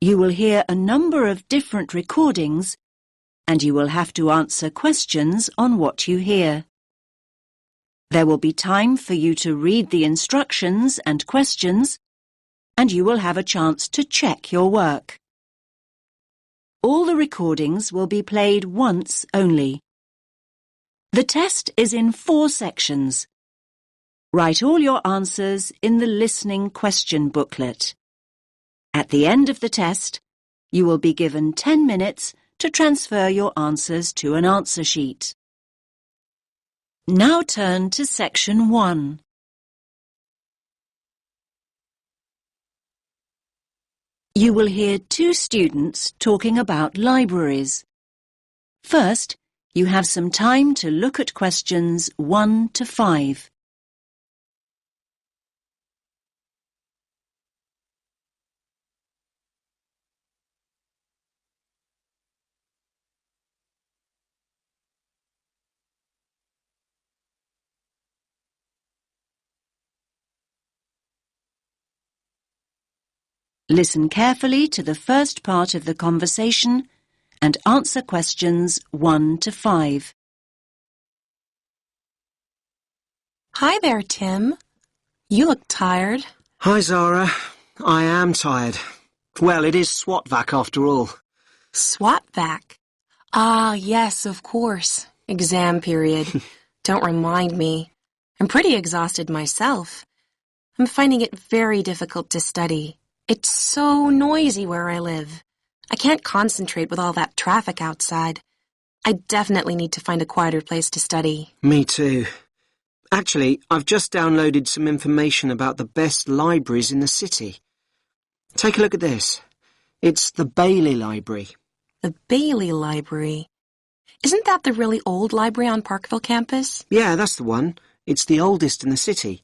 You will hear a number of different recordings, and you will have to answer questions on what you hear. There will be time for you to read the instructions and questions, and you will have a chance to check your work. All the recordings will be played once only. The test is in 4 sections. Write all your answers in the listening question booklet. At the end of the test, you will be given 10 minutes to transfer your answers to an answer sheet. Now turn to Section 1. You will hear 2 students talking about libraries. First, you have some time to look at questions 1 to 5. Listen carefully to the first part of the conversation and answer questions 1 to 5. Hi there, Tim. You look tired. Hi, Zara. I am tired. Well, it is SWAT-vac after all. SWAT-vac? Ah, yes, of course. Exam period. Don't remind me. I'm pretty exhausted myself. I'm finding it very difficult to study. It's so noisy where I live. I can't concentrate with all that traffic outside. I definitely need to find a quieter place to study. Me too. Actually, I've just downloaded some information about the best libraries in the city. Take a look at this. It's the Bailey Library. The Bailey Library? Isn't that the really old library on Parkville campus? Yeah, that's the one. It's the oldest in the city.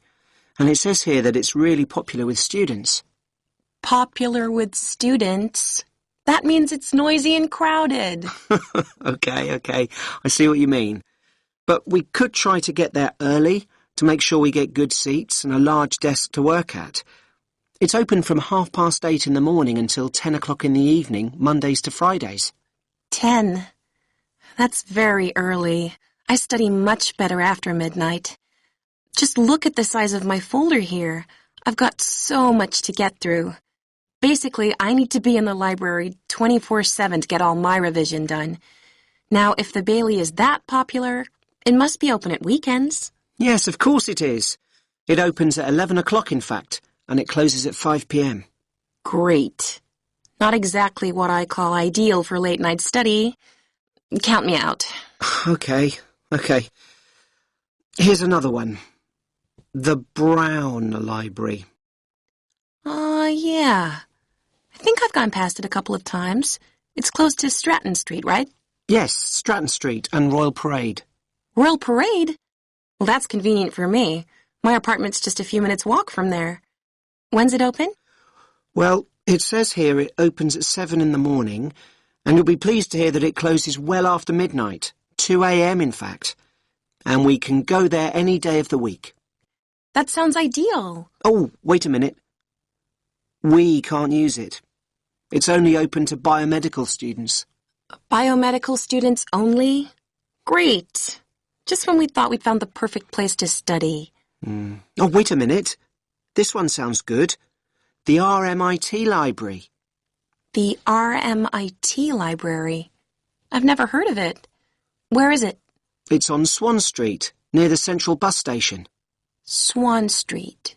And it says here that it's really popular with students. Popular with students? That means it's noisy and crowded. Okay. I see what you mean. But we could try to get there early to make sure we get good seats and a large desk to work at. It's open from 8:30 in the morning until 10 o'clock in the evening, Mondays to Fridays. 10. That's very early. I study much better after midnight. Just look at the size of my folder here. I've got so much to get through. Basically, I need to be in the library 24/7 to get all my revision done. Now, if the Bailey is that popular, it must be open at weekends. Yes, of course it is. It opens at 11 o'clock, in fact, and it closes at 5 p.m. Great. Not exactly what I call ideal for late-night study. Count me out. Okay. Here's another one. The Brown Library. Yeah. I think I've gone past it a couple of times. It's close to Stratton Street, right? Yes, Stratton Street and Royal Parade. Royal Parade? Well, that's convenient for me. My apartment's just a few minutes' walk from there. When's it open? Well, it says here it opens at 7 in the morning, and you'll be pleased to hear that it closes well after midnight, 2 a.m. in fact. And we can go there any day of the week. That sounds ideal. Oh, wait a minute. We can't use it. It's only open to biomedical students. Biomedical students only? Great. Just when we thought we'd found the perfect place to study. Oh, wait a minute. This one sounds good. The RMIT Library. The RMIT Library? I've never heard of it. Where is it? It's on Swan Street, near the Central Bus Station. Swan Street.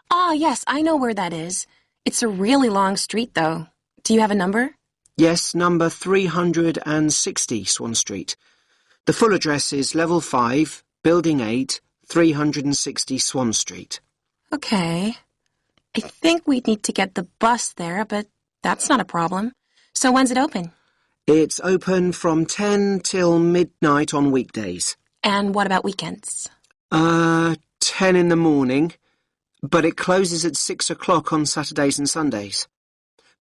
Ah, yes, I know where that is. It's a really long street, though. Do you have a number? Yes, number 360 Swan Street. The full address is Level 5, Building 8, 360 Swan Street. Okay. I think we'd need to get the bus there, but that's not a problem. So when's it open? It's open from 10 till midnight on weekdays. And what about weekends? 10 in the morning, but it closes at 6 o'clock on Saturdays and Sundays.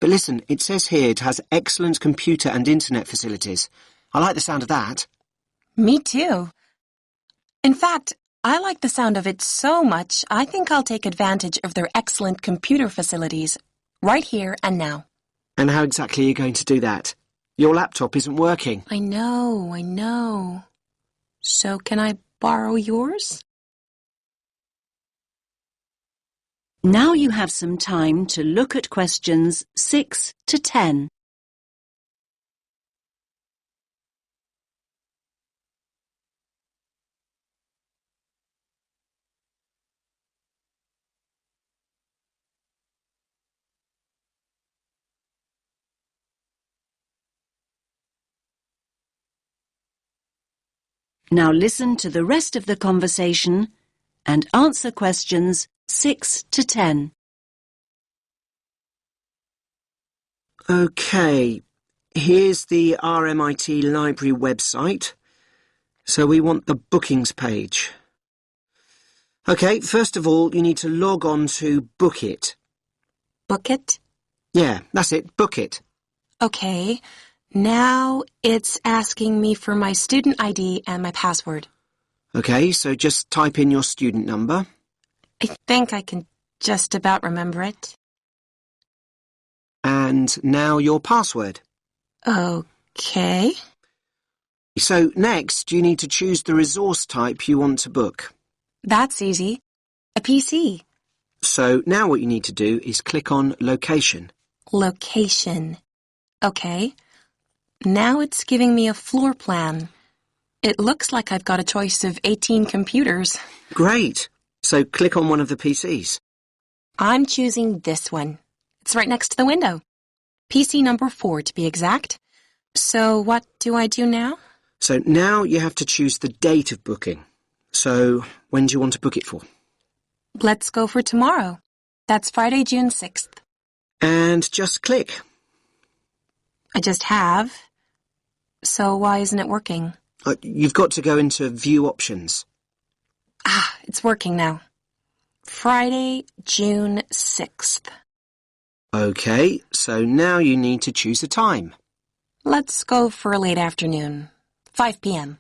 But listen, it says here it has excellent computer and internet facilities. I like the sound of that. Me too. In fact, I like the sound of it so much, I think I'll take advantage of their excellent computer facilities right here and now. And how exactly are you going to do that? Your laptop isn't working. I know. So can I borrow yours? Now you have some time to look at questions 6 to 10. Now listen to the rest of the conversation and answer questions 6 to 10. OK, here's the RMIT Library website. So we want the bookings page. OK, first of all, you need to log on to Book It. Book it? Yeah, that's it, Book It. Okay. Now it's asking me for my student ID and my password. OK, so just type in your student number. I think I can just about remember it. And now your password. Okay. So next, you need to choose the resource type you want to book. That's easy. A PC. So now what you need to do is click on Location. Location. Okay. Now it's giving me a floor plan. It looks like I've got a choice of 18 computers. Great. So click on one of the PCs. I'm choosing this one. It's right next to the window. PC number 4 to be exact. So what do I do now? So now you have to choose the date of booking. So when do you want to book it for? Let's go for tomorrow. That's Friday, June 6th. And just click. I just have. So why isn't it working? You've got to go into View Options. Ah, it's working now. Friday, June 6th. OK, so now you need to choose a time. Let's go for a late afternoon. 5 p.m.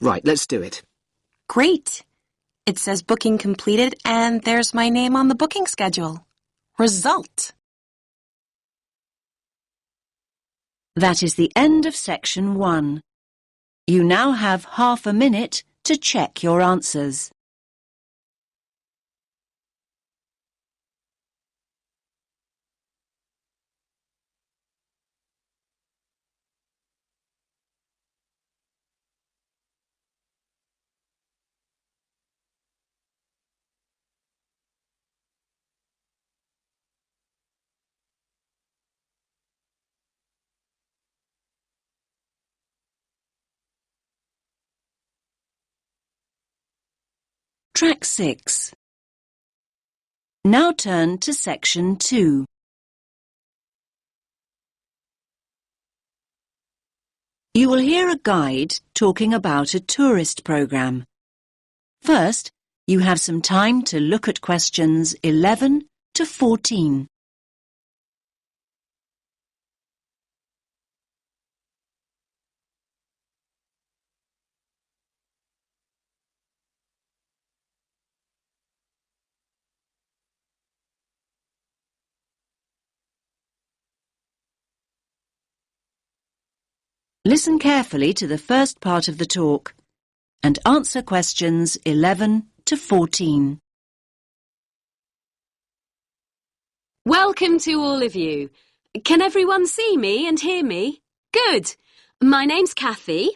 Right, let's do it. Great! It says booking completed and there's my name on the booking schedule. Result! That is the end of section 1. You now have half a minute to check your answers. Track 6. Now turn to section 2. You will hear a guide talking about a tourist programme. First, you have some time to look at questions 11 to 14. Listen carefully to the first part of the talk and answer questions 11 to 14. Welcome to all of you. Can everyone see me and hear me? Good. My name's Kathy,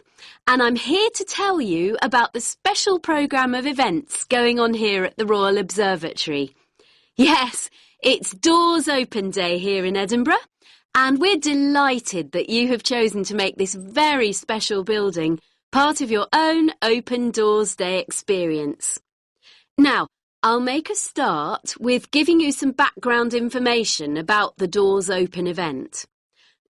and I'm here to tell you about the special programme of events going on here at the Royal Observatory. Yes, it's Doors Open Day here in Edinburgh, and we're delighted that you have chosen to make this very special building part of your own Open Doors Day experience. Now, I'll make a start with giving you some background information about the Doors Open event.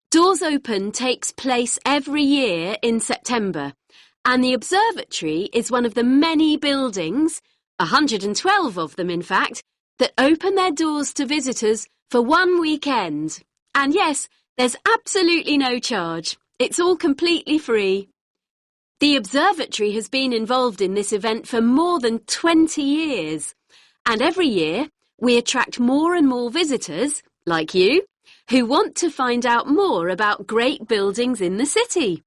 Doors Open takes place every year in September, and the observatory is one of the many buildings, 112 of them in fact, that open their doors to visitors for one weekend. And yes, there's absolutely no charge. It's all completely free. The observatory has been involved in this event for more than 20 years. And every year, we attract more and more visitors, like you, who want to find out more about great buildings in the city.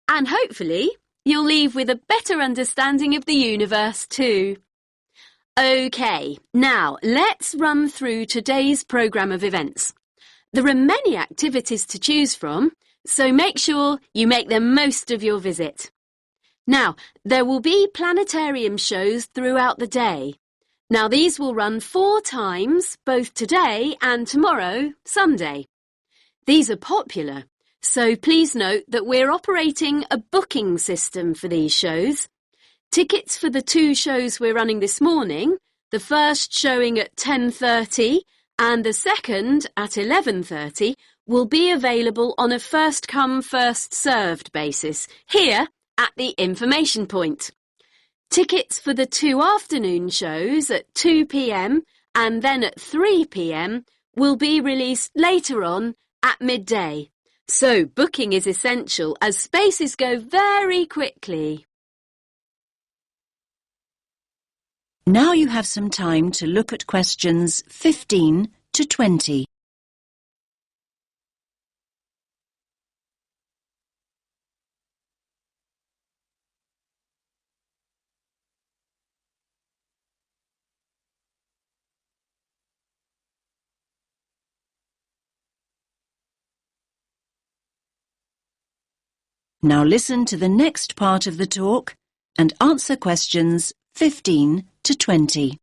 And hopefully, you'll leave with a better understanding of the universe too. OK, now let's run through today's programme of events. There are many activities to choose from, so make sure you make the most of your visit. Now, there will be planetarium shows throughout the day. Now, these will run 4 times, both today and tomorrow, Sunday. These are popular, so please note that we're operating a booking system for these shows. Tickets for the 2 shows we're running this morning, the first showing at 10:30 and the second at 11:30, will be available on a first-come, first-served basis, here at the information point. Tickets for the 2 afternoon shows at 2 p.m. and then at 3 p.m. will be released later on at midday. So booking is essential as spaces go very quickly. Now you have some time to look at questions 15 to 20. Now listen to the next part of the talk and answer questions 15 to 20.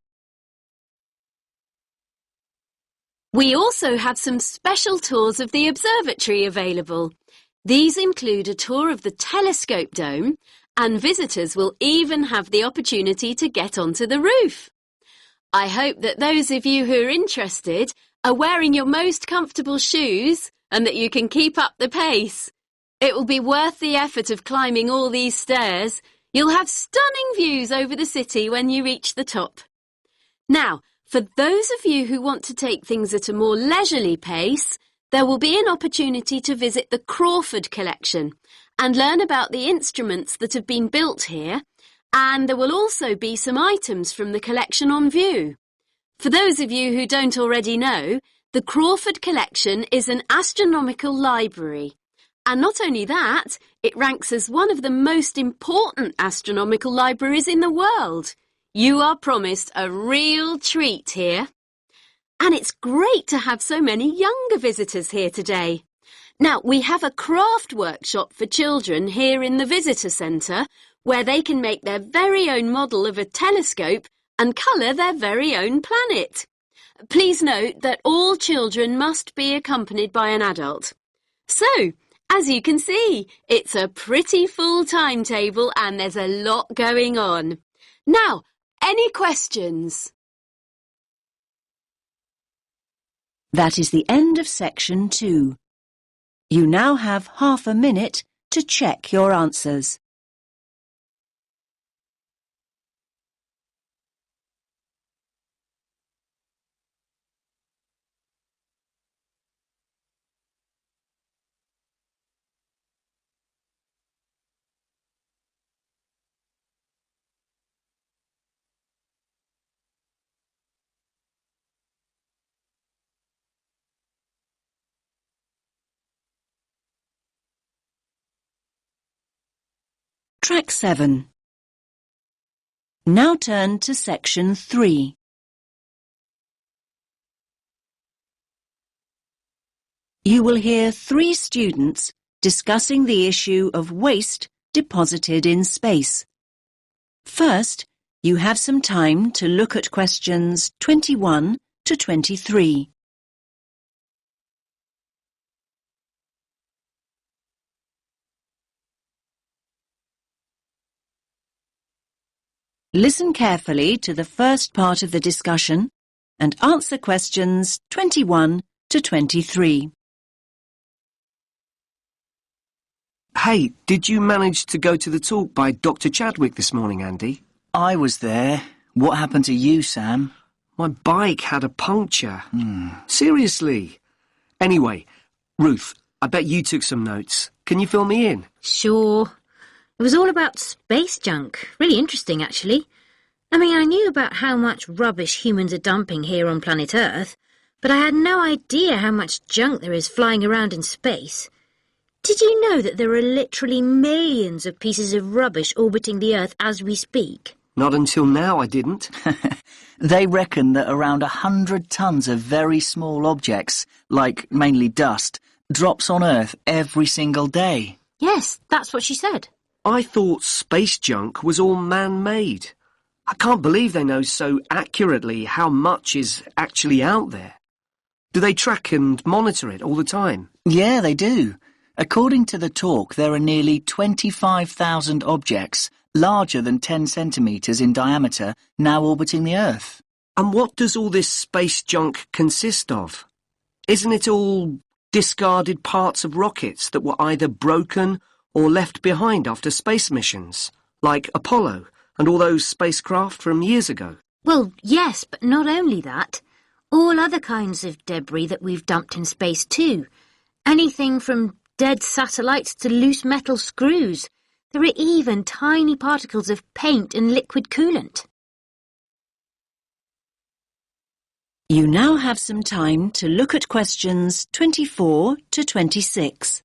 We also have some special tours of the observatory available. These include a tour of the telescope dome, and visitors will even have the opportunity to get onto the roof. I hope that those of you who are interested are wearing your most comfortable shoes and that you can keep up the pace. It will be worth the effort of climbing all these stairs. You'll have stunning views over the city when you reach the top. Now, for those of you who want to take things at a more leisurely pace, there will be an opportunity to visit the Crawford collection and learn about the instruments that have been built here, and there will also be some items from the collection on view. For those of you who don't already know, the Crawford collection is an astronomical library. And not only that, it ranks as one of the most important astronomical libraries in the world. You are promised a real treat here. And it's great to have so many younger visitors here today. Now, we have a craft workshop for children here in the visitor centre where they can make their very own model of a telescope and colour their very own planet. Please note that all children must be accompanied by an adult. So, as you can see, it's a pretty full timetable and there's a lot going on. Now, any questions? That is the end of section 2. You now have half a minute to check your answers. Track 7. Now turn to section 3. You will hear 3 students discussing the issue of waste deposited in space. First, you have some time to look at questions 21 to 23. Listen carefully to the first part of the discussion and answer questions 21 to 23. Hey, did you manage to go to the talk by Dr. Chadwick this morning, Andy? I was there. What happened to you, Sam? My bike had a puncture. Seriously. Anyway, Ruth, I bet you took some notes. Can you fill me in? Sure. It was all about space junk. Really interesting, actually. I mean, I knew about how much rubbish humans are dumping here on planet Earth, but I had no idea how much junk there is flying around in space. Did you know that there are literally millions of pieces of rubbish orbiting the Earth as we speak? Not until now, I didn't. They reckon that around 100 tons of very small objects, like mainly dust, drops on Earth every single day. Yes, that's what she said. I thought space junk was all man-made. I can't believe they know so accurately how much is actually out there. Do they track and monitor it all the time? Yeah, they do. According to the talk, there are nearly 25,000 objects, larger than 10 centimetres in diameter, now orbiting the Earth. And what does all this space junk consist of? Isn't it all discarded parts of rockets that were either broken or left behind after space missions, like Apollo and all those spacecraft from years ago? Well, yes, but not only that. All other kinds of debris that we've dumped in space too. Anything from dead satellites to loose metal screws. There are even tiny particles of paint and liquid coolant. You now have some time to look at questions 24 to 26.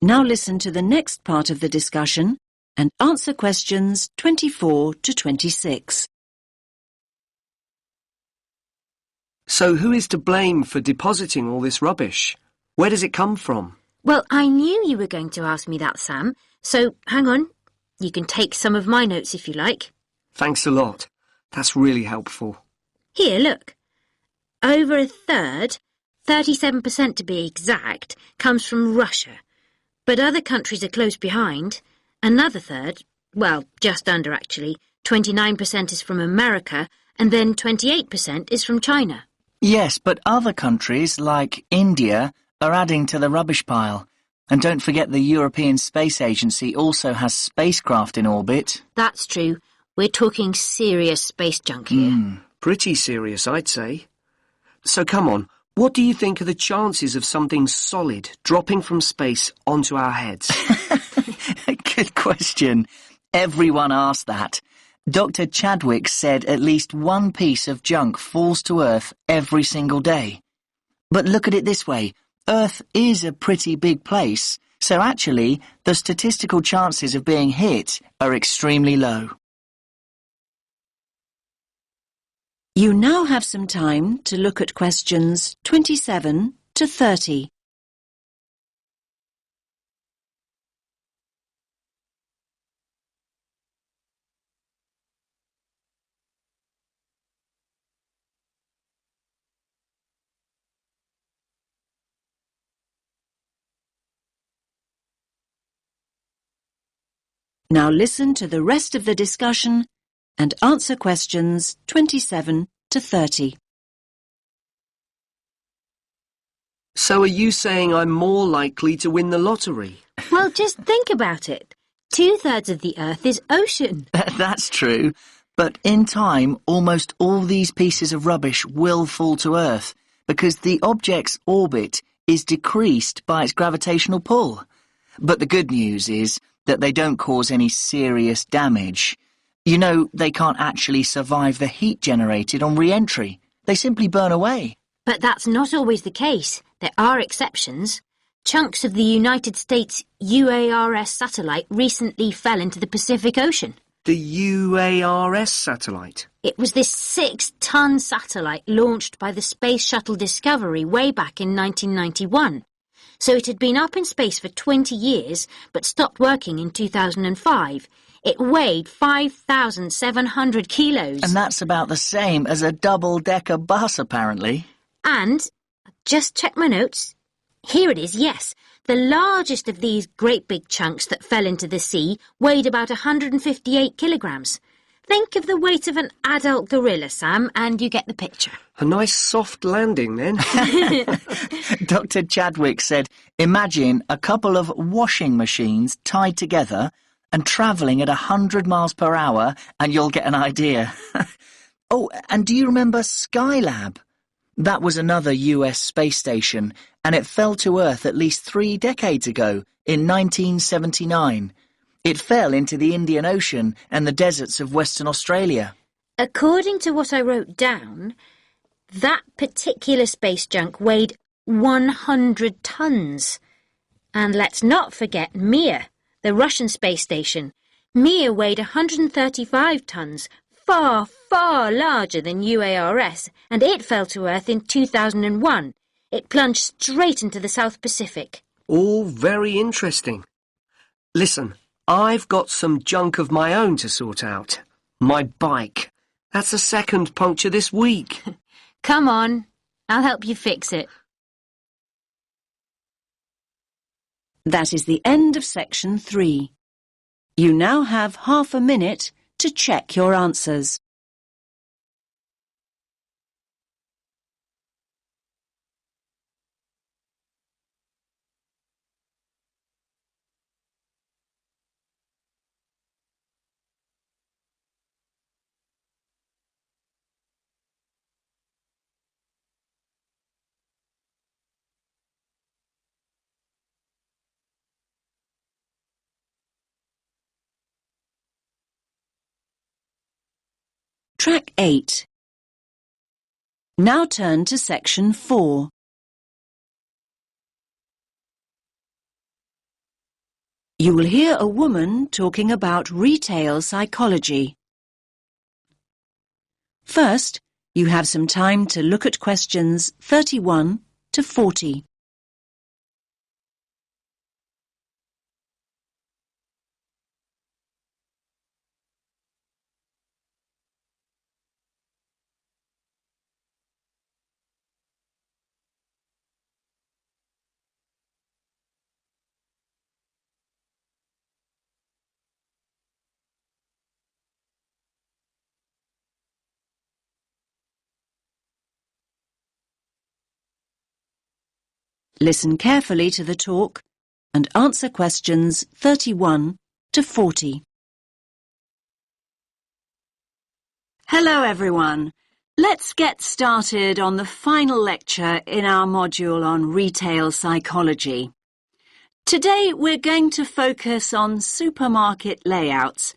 Now listen to the next part of the discussion and answer questions 24 to 26. So who is to blame for depositing all this rubbish? Where does it come from? Well, I knew you were going to ask me that, Sam, so hang on. You can take some of my notes if you like. Thanks a lot. That's really helpful. Here, look. Over a third, 37% to be exact, comes from Russia. But other countries are close behind. Another third, well, just under actually, 29% is from America, and then 28% is from China. Yes, but other countries, like India, are adding to the rubbish pile. And don't forget the European Space Agency also has spacecraft in orbit. That's true. We're talking serious space junk here. Pretty serious, I'd say. So come on, what do you think are the chances of something solid dropping from space onto our heads? Good question. Everyone asked that. Dr. Chadwick said at least one piece of junk falls to Earth every single day. But look at it this way. Earth is a pretty big place, so actually the statistical chances of being hit are extremely low. You now have some time to look at questions 27 to 30. Now listen to the rest of the discussion and answer questions 27 to 30. So are you saying I'm more likely to win the lottery? Well, just think about it. 2/3 of the Earth is ocean. That's true. But in time, almost all these pieces of rubbish will fall to Earth because the object's orbit is decreased by its gravitational pull. But the good news is that they don't cause any serious damage. You know, they can't actually survive the heat generated on re-entry. They simply burn away. But that's not always the case. There are exceptions. Chunks of the United States UARS satellite recently fell into the Pacific Ocean. The UARS satellite? It was this 6-ton satellite launched by the Space Shuttle Discovery way back in 1991. So it had been up in space for 20 years, but stopped working in 2005. It weighed 5,700 kilos. And that's about the same as a double-decker bus, apparently. And, just check my notes. Here it is, yes. The largest of these great big chunks that fell into the sea weighed about 158 kilograms. Think of the weight of an adult gorilla, Sam, and you get the picture. A nice soft landing, then. Dr. Chadwick said, imagine a couple of washing machines tied together and travelling at 100 miles per hour, and you'll get an idea. Oh, and do you remember Skylab? That was another US space station, and it fell to Earth at least 3 decades ago, in 1979. It fell into the Indian Ocean and the deserts of Western Australia. According to what I wrote down, that particular space junk weighed 100 tons. And let's not forget Mir, the Russian space station. Mir weighed 135 tons, far, far larger than UARS, and it fell to Earth in 2001. It plunged straight into the South Pacific. All very interesting. Listen, I've got some junk of my own to sort out. My bike. That's the second puncture this week. Come on, I'll help you fix it. That is the end of section 3. You now have half a minute to check your answers. Track 8. Now turn to section 4. You will hear a woman talking about retail psychology. First, you have some time to look at questions 31 to 40. Listen carefully to the talk and answer questions 31 to 40. Hello everyone. Let's get started on the final lecture in our module on retail psychology. Today we're going to focus on supermarket layouts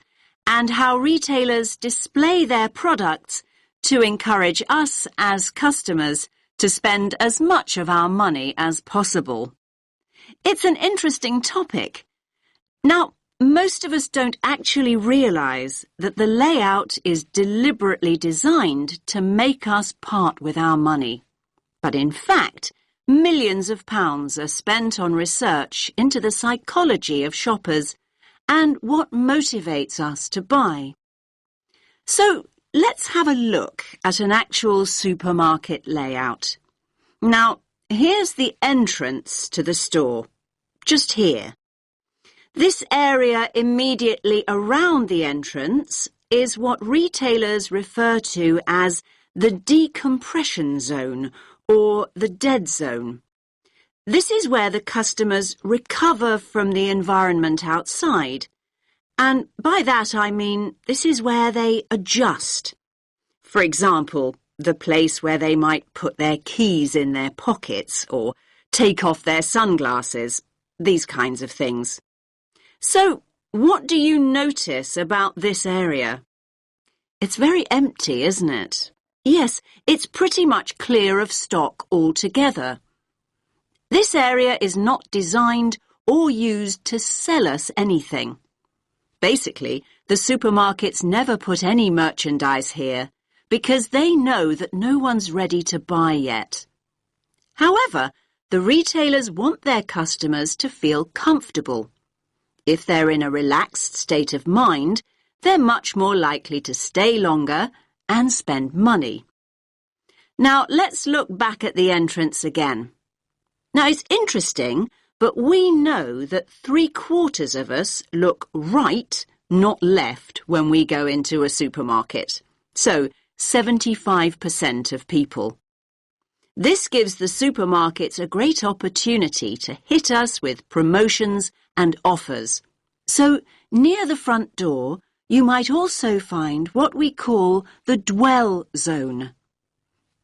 and how retailers display their products to encourage us as customers to spend as much of our money as possible. It's an interesting topic. Now, most of us don't actually realise that the layout is deliberately designed to make us part with our money. But in fact, millions of pounds are spent on research into the psychology of shoppers and what motivates us to buy. So, let's have a look at an actual supermarket layout. Now, here's the entrance to the store, just here. This area immediately around the entrance is what retailers refer to as the decompression zone or the dead zone. This is where the customers recover from the environment outside. And by that I mean this is where they adjust. For example, the place where they might put their keys in their pockets or take off their sunglasses, these kinds of things. So, what do you notice about this area? It's very empty, isn't it? Yes, it's pretty much clear of stock altogether. This area is not designed or used to sell us anything. Basically, the supermarkets never put any merchandise here because they know that no one's ready to buy yet. However, the retailers want their customers to feel comfortable. If they're in a relaxed state of mind, they're much more likely to stay longer and spend money. Now, let's look back at the entrance again. Now, it's interesting, but we know that 3/4 of us look right, not left, when we go into a supermarket. So, 75% of people. This gives the supermarkets a great opportunity to hit us with promotions and offers. So, near the front door, you might also find what we call the dwell zone.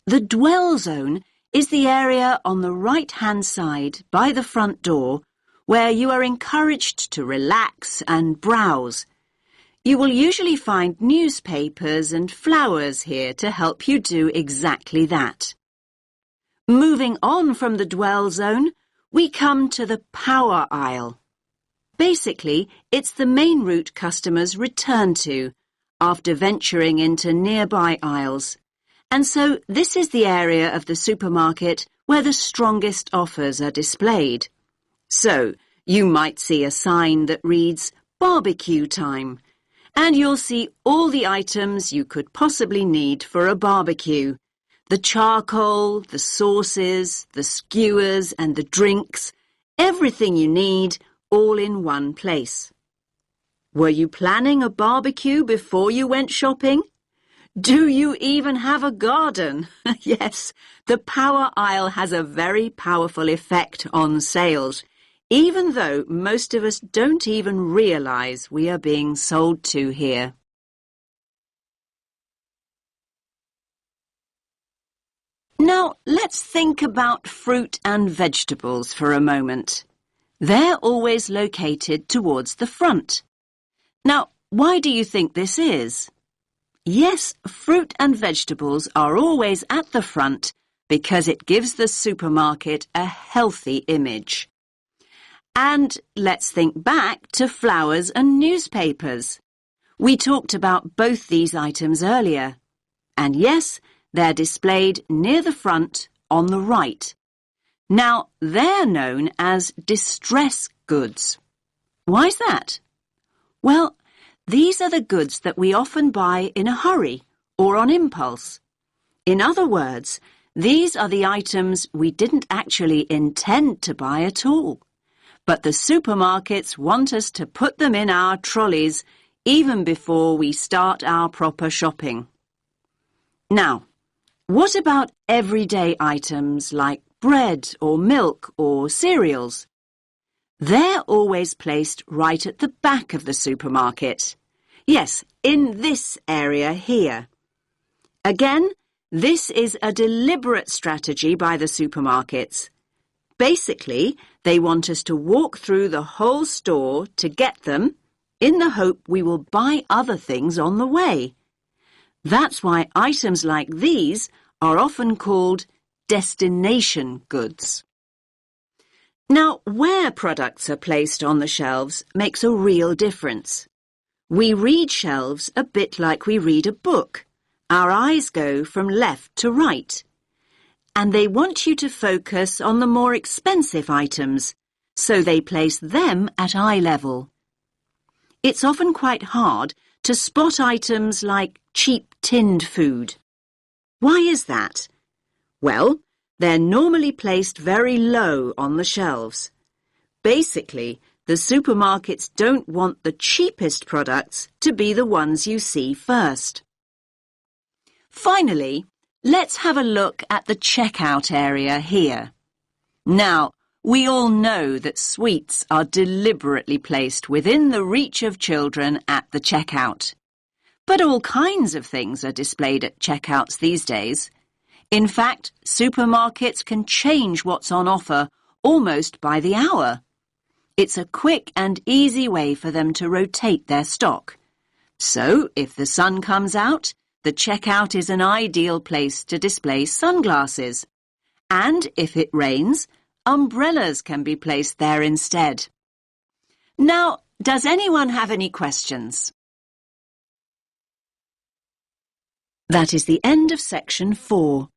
The dwell zone is the area on the right-hand side by the front door where you are encouraged to relax and browse. You will usually find newspapers and flowers here to help you do exactly that. Moving on from the dwell zone, we come to the power aisle. Basically, it's the main route customers return to after venturing into nearby aisles. And so this is the area of the supermarket where the strongest offers are displayed. So you might see a sign that reads barbecue time, and you'll see all the items you could possibly need for a barbecue. The charcoal, the sauces, the skewers and the drinks, everything you need, all in one place. Were you planning a barbecue before you went shopping? Do you even have a garden? Yes, the power aisle has a very powerful effect on sales, even though most of us don't even realise we are being sold to here. Now, let's think about fruit and vegetables for a moment. They're always located towards the front. Now, why do you think this is? Yes, fruit and vegetables are always at the front because it gives the supermarket a healthy image. And let's think back to flowers and newspapers. We talked about both these items earlier. And yes, they're displayed near the front on the right. Now, they're known as distress goods. Why's that? Well, these are the goods that we often buy in a hurry or on impulse. In other words, these are the items we didn't actually intend to buy at all. But the supermarkets want us to put them in our trolleys even before we start our proper shopping. Now, what about everyday items like bread or milk or cereals? They're always placed right at the back of the supermarket. Yes, in this area here. Again, this is a deliberate strategy by the supermarkets. Basically, they want us to walk through the whole store to get them in the hope we will buy other things on the way. That's why items like these are often called destination goods. Now, where products are placed on the shelves makes a real difference. We read shelves a bit like we read a book. Our eyes go from left to right. And they want you to focus on the more expensive items, so they place them at eye level. It's often quite hard to spot items like cheap tinned food. Why is that? Well, they're normally placed very low on the shelves. Basically, the supermarkets don't want the cheapest products to be the ones you see first. Finally, let's have a look at the checkout area here. Now, we all know that sweets are deliberately placed within the reach of children at the checkout. But all kinds of things are displayed at checkouts these days. In fact, supermarkets can change what's on offer almost by the hour. It's a quick and easy way for them to rotate their stock. So, if the sun comes out, the checkout is an ideal place to display sunglasses. And if it rains, umbrellas can be placed there instead. Now, does anyone have any questions? That is the end of section 4.